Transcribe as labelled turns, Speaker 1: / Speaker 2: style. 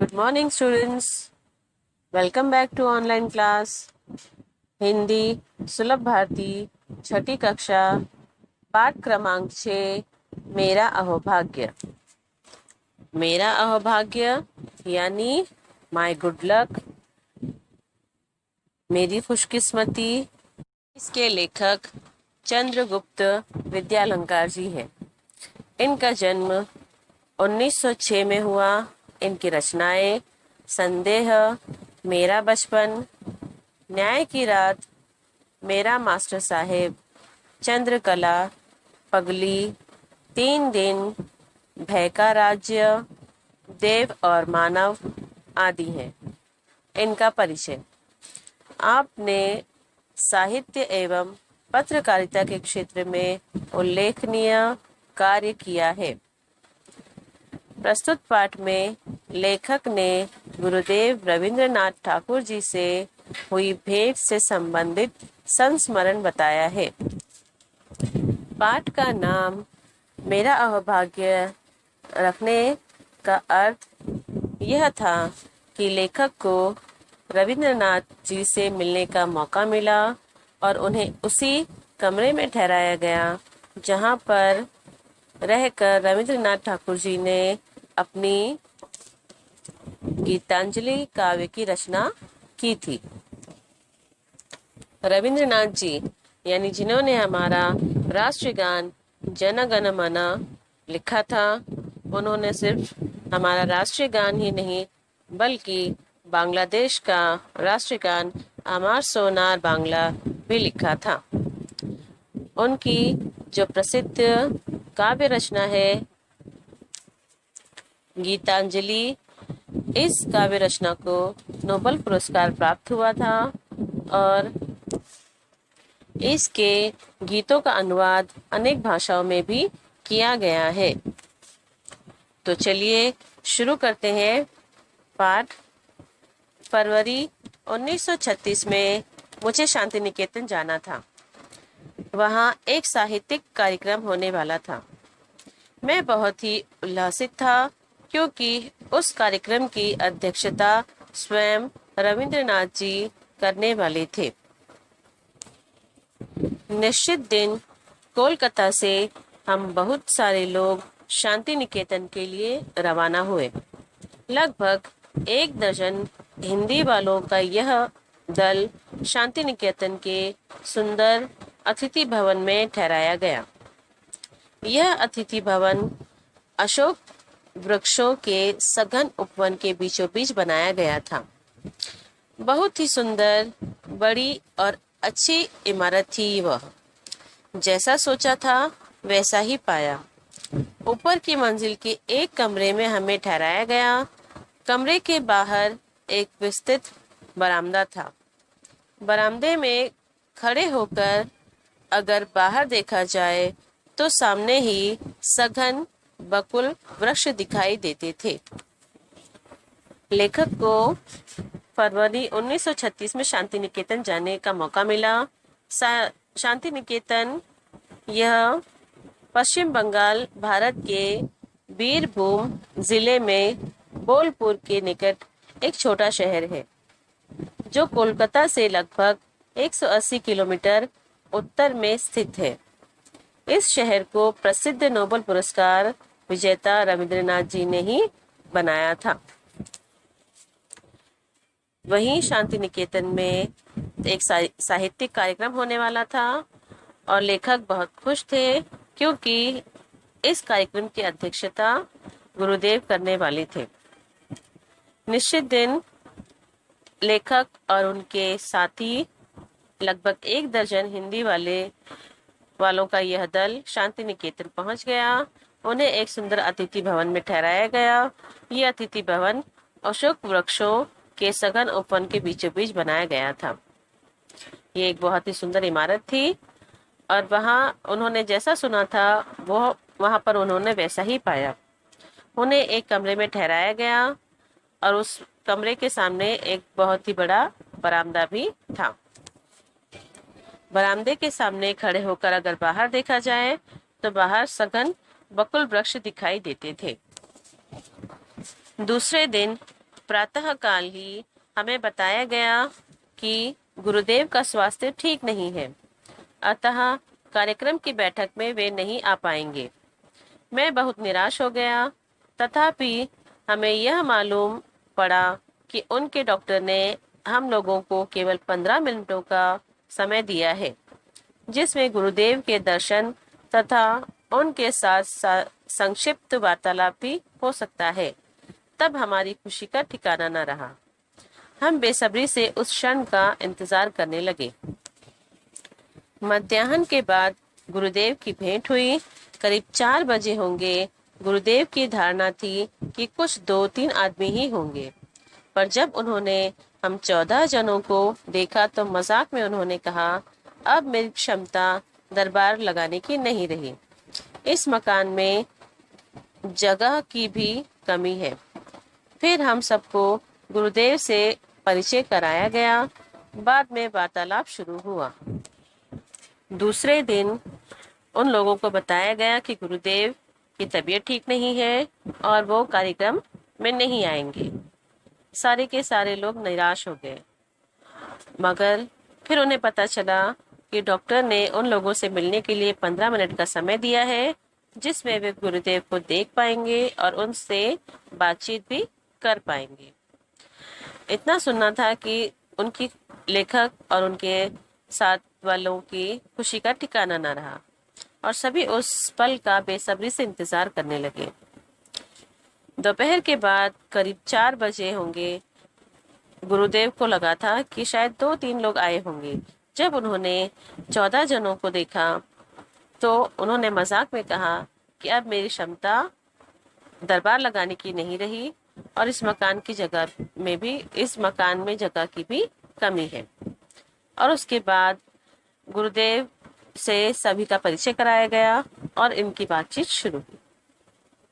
Speaker 1: Good morning, students. Welcome back to online class. Hindi सुलभ भारती छठी कक्षा पाठ क्रमांक 6 मेरा अहोभाग्य। मेरा अहोभाग्य यानी माय गुड लक, मेरी खुशकिस्मती। इसके लेखक चंद्रगुप्त विद्यालंकार जी हैं। इनका जन्म 1906 में हुआ। इनकी रचनाएं संदेह, मेरा बचपन, न्याय की रात, मेरा मास्टर साहेब, चंद्रकला, पगली, 3 दिन, भय का राज्य, देव और मानव आदि हैं। इनका परिचय। आपने साहित्य एवं पत्रकारिता के क्षेत्र में उल्लेखनीय कार्य किया है। प्रस्तुत पाठ में लेखक ने गुरुदेव रविंद्रनाथ ठाकुर जी से हुई भेंट से संबंधित संस्मरण बताया है। पाठ का नाम मेरा अहोभाग्य रखने का अर्थ यह था कि लेखक को रविंद्रनाथ जी से मिलने का मौका मिला और उन्हें उसी कमरे में ठहराया गया जहां पर रहकर रविंद्रनाथ ठाकुर जी ने अपनी गीतांजलि काव्य की रचना की थी। रविंद्रनाथ जी यानी जिन्होंने हमारा राष्ट्रीय गान जन गण मन लिखा था, उन्होंने सिर्फ हमारा राष्ट्रीय गान ही नहीं बल्कि बांग्लादेश का राष्ट्रीय गान अमर सोनार बांग्ला भी लिखा था। उनकी जो प्रसिद्ध काव्य रचना है गीतांजलि, इस काव्य रचना को नोबेल पुरस्कार प्राप्त हुआ था और इसके गीतों का अनुवाद अनेक भाषाओं में भी किया गया है। तो चलिए शुरू करते हैं पाठ। फरवरी 1936 में मुझे शांति निकेतन जाना था। वहाँ एक साहित्यिक कार्यक्रम होने वाला था। मैं बहुत ही उल्लासित था क्योंकि उस कार्यक्रम की अध्यक्षता स्वयं रविंद्रनाथ जी करने वाले थे। निश्चित दिन कोलकाता से हम बहुत सारे लोग शांति निकेतन के लिए रवाना हुए। लगभग 1 दर्जन हिंदी वालों का यह दल शांति निकेतन के सुंदर अतिथि भवन में ठहराया गया। यह अतिथि भवन अशोक वृक्षों के सघन उपवन के बीचों बीच बनाया गया था। बहुत ही सुंदर, बड़ी और अच्छी इमारत थी वह। जैसा सोचा था वैसा ही पाया। ऊपर की मंजिल के एक कमरे में हमें ठहराया गया। कमरे के बाहर एक विस्तृत बरामदा था। बरामदे में खड़े होकर अगर बाहर देखा जाए तो सामने ही सघन बकुल वृक्ष दिखाई देते थे। लेखक को फरवरी 1936 में शांति निकेतन जाने का मौका मिला। शांति निकेतन यह पश्चिम बंगाल, भारत के बीरभूम जिले में बोलपुर के निकट एक छोटा शहर है जो कोलकाता से लगभग 180 किलोमीटर उत्तर में स्थित है। इस शहर को प्रसिद्ध नोबेल पुरस्कार विजेता रविंद्रनाथ जी ने ही बनाया था। वहीं शांति निकेतन में एक साहित्यिक कार्यक्रम होने वाला था और लेखक बहुत खुश थे क्योंकि इस कार्यक्रम की अध्यक्षता गुरुदेव करने वाले थे। निश्चित दिन लेखक और उनके साथी लगभग 1 दर्जन हिंदी वालों का यह दल शांति निकेतन पहुंच गया। उन्हें एक सुंदर अतिथि भवन में ठहराया गया। यह अतिथि भवन अशोक वृक्षों के सघन उपवन के बीचों बीच बनाया गया था। ये एक बहुत ही सुंदर इमारत थी और वहाँ उन्होंने जैसा सुना था वो वहाँ पर उन्होंने वैसा ही पाया। उन्हें एक कमरे में ठहराया गया और उस कमरे के सामने एक बहुत ही बड़ा बरामदा भी था। बरामदे के सामने खड़े होकर अगर बाहर देखा जाए तो बाहर सघन बकुल वृक्ष दिखाई देते थे। दूसरे दिन प्रातःकाल ही हमें बताया गया कि गुरुदेव का स्वास्थ्य ठीक नहीं है, अतः कार्यक्रम की बैठक में वे नहीं आ पाएंगे। मैं बहुत निराश हो गया। तथापि हमें यह मालूम पड़ा कि उनके डॉक्टर ने हम लोगों को केवल 15 मिनटों का समय दिया है, जिसमें गुरुदेव के दर्शन तथा उनके साथ संक्षिप्त वार्तालाप भी हो सकता है। तब हमारी खुशी का ठिकाना न रहा। हम बेसब्री से उस क्षण का इंतजार करने लगे। मध्याह्न के बाद गुरुदेव की भेंट हुई। करीब 4 बजे होंगे। गुरुदेव की धारणा थी कि कुछ 2-3 आदमी ही होंगे, पर जब उन्होंने हम 14 जनों को देखा तो मजाक में उन्होंने कहा, अब मेरी क्षमता दरबार लगाने की नहीं रही। इस मकान में जगह की भी कमी है। फिर हम सबको गुरुदेव से परिचय कराया गया। बाद में वार्तालाप शुरू हुआ। दूसरे दिन उन लोगों को बताया गया कि गुरुदेव की तबीयत ठीक नहीं है और वो कार्यक्रम में नहीं आएंगे। सारे के सारे लोग निराश हो गए, मगर फिर उन्हें पता चला कि डॉक्टर ने उन लोगों से मिलने के लिए 15 मिनट का समय दिया है, जिसमें वे गुरुदेव को देख पाएंगे और उनसे बातचीत भी कर पाएंगे। इतना सुनना था कि उनकी लेखक और उनके साथ वालों की खुशी का ठिकाना न रहा और सभी उस पल का बेसब्री से इंतजार करने लगे। दोपहर के बाद करीब 4 बजे होंगे। गुरुदेव को लगा था कि शायद 2-3 लोग आए होंगे। जब उन्होंने 14 जनों को देखा तो उन्होंने मजाक में कहा कि अब मेरी क्षमता दरबार लगाने की नहीं रही और इस मकान में जगह की भी कमी है। और उसके बाद गुरुदेव से सभी का परिचय कराया गया और इनकी बातचीत शुरू हुई।